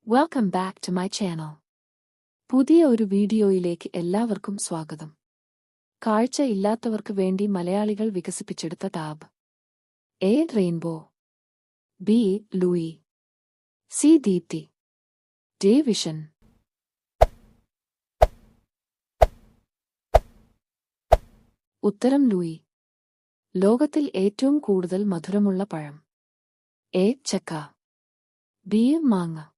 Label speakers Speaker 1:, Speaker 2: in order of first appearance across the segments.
Speaker 1: Welcome back to my channel. പുതിയ ഒരു വീഡിയോയിലേക്ക് എല്ലാവർക്കും സ്വാഗതം. കാഴ്ച ഇല്ലാത്തവർക്ക് വേണ്ടി മലയാളികൾ വികസിപ്പിച്ചെടുത്ത tab. A. Rainbow, B. Louis, C. Deepti, D. Vision. ഉത്തരം ലൂയി. ലോകത്തിൽ ഏറ്റവും കൂടുതൽ മധുരമുള്ള പഴം. എ. ചക്ക, ബി. മാങ്ങ,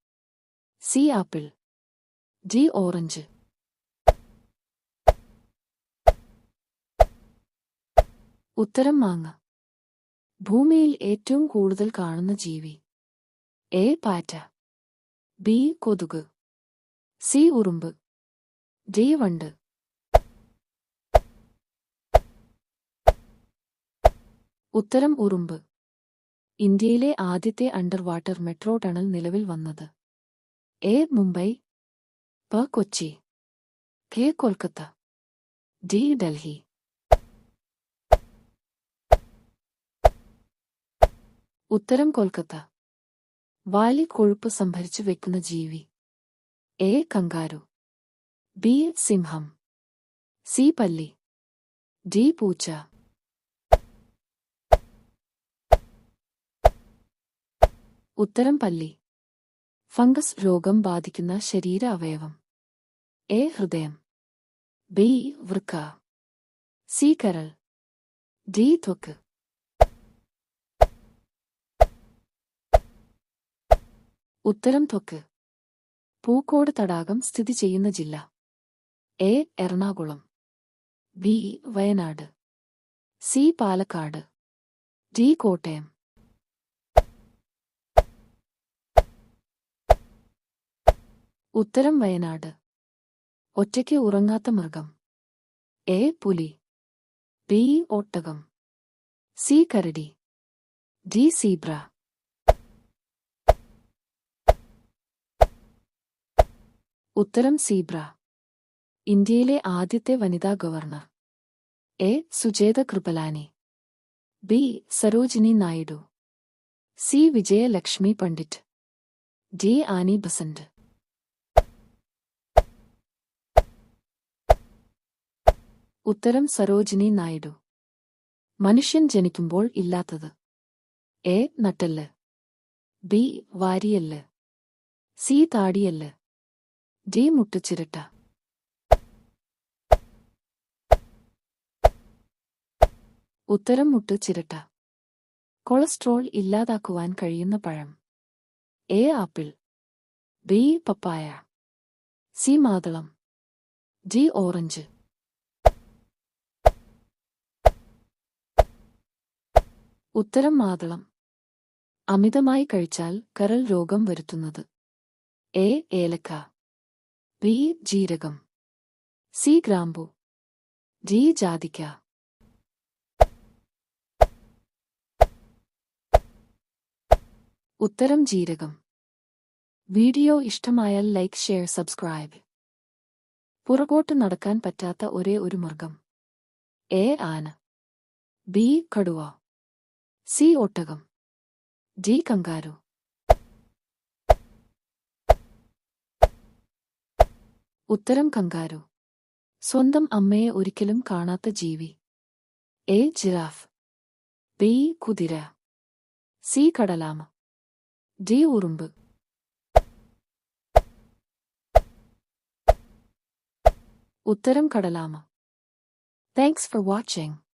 Speaker 1: സി. Apple, D. ഓറഞ്ച്. ഉത്തരം മാങ്ങ. ഭൂമിയിൽ ഏറ്റവും കൂടുതൽ കാണുന്ന ജീവി. എ. പാറ്റ, ബി. കൊതുക്, സി. ഉറുമ്പ്, ഡി. വണ്ട്. ഉത്തരം ഉറുമ്പ്. ഇന്ത്യയിലെ ആദ്യത്തെ അണ്ടർ വാട്ടർ മെട്രോ ടണൽ നിലവിൽ വന്നത്. എ. മുംബൈ, ബ. കൊച്ചി, കെ. കൊൽക്കത്ത, ഡി. ഡൽഹി. ഉത്തരം കൊൽക്കത്ത. വാലിൽ കൊഴുപ്പ് സംഭരിച്ചു വെക്കുന്ന ജീവി. എ. Kangaroo, B. സിംഹം, സി. പല്ലി, ഡി. പൂച്ച. ഉത്തരം പല്ലി. ഫംഗസ് രോഗം ബാധിക്കുന്ന ശരീര അവയവം. എ. ഹൃദയം, ബി. വൃക്ക, സി. കരൾ, ഡി. ത്വക്ക്. ഉത്തരം ത്വക്ക്. പൂക്കോട് തടാകം സ്ഥിതി ചെയ്യുന്ന ജില്ല. A. Ernakulam, B. Wayanad, C. Palakkad, D. Kottayam. ഉത്തരം വയനാട്. ഒറ്റയ്ക്ക് ഉറങ്ങാത്ത മൃഗം. എ. പുലി, ബി. ഒട്ടകം, സി. കരടി, ഡി. സീബ്ര. ഉത്തരം സീബ്ര. ഇന്ത്യയിലെ ആദ്യത്തെ വനിതാ governor. A. Sucheta Kripalani, B. Sarojini Naidu, C. Vijayalakshmi Pandit, D. Annie Besant. ഉത്തരം സരോജിനി നായിഡു. മനുഷ്യൻ ജനിക്കുമ്പോൾ ഇല്ലാത്തത്. എ. നട്ടെല്ല്, ബി. വാരിയെല്ല്, സി. താടിയെല്ല്, ഡി. മുട്ടുച്ചിരട്ട. ഉത്തരം മുട്ടുച്ചിരട്ട. കൊളസ്ട്രോൾ ഇല്ലാതാക്കുവാൻ കഴിയുന്ന പഴം. A. Apple, B. Papaya, C. മാതളം, ഡി. ഓറഞ്ച്. ഉത്തരം മാതളം. അമിതമായി കഴിച്ചാൽ കരൾ രോഗം വരുത്തുന്നത്. എ. ഏലക്ക, ബി. ജീരകം, സി. ഗ്രാമ്പു, ഡി. ജാതിക്ക. ഉത്തരം ജീരകം. വീഡിയോ ഇഷ്ടമായാൽ ലൈക്ക്, ഷെയർ, സബ്സ്ക്രൈബ്. പുറകോട്ട് നടക്കാൻ പറ്റാത്ത ഒരേ ഒരു മൃഗം. എ. ആന, ബി. കടുവ, സി. ഒട്ടകം, ഡി. കങ്കാരു. ഉത്തരം കങ്കാരു. സ്വന്തം അമ്മയെ ഒരിക്കലും കാണാത്ത ജീവി. എ. Giraffe, B. കുതിര, സി. കടലാമ, ഡി. ഉറുമ്പ്. ഉത്തരം കടലാമ. Thanks for watching.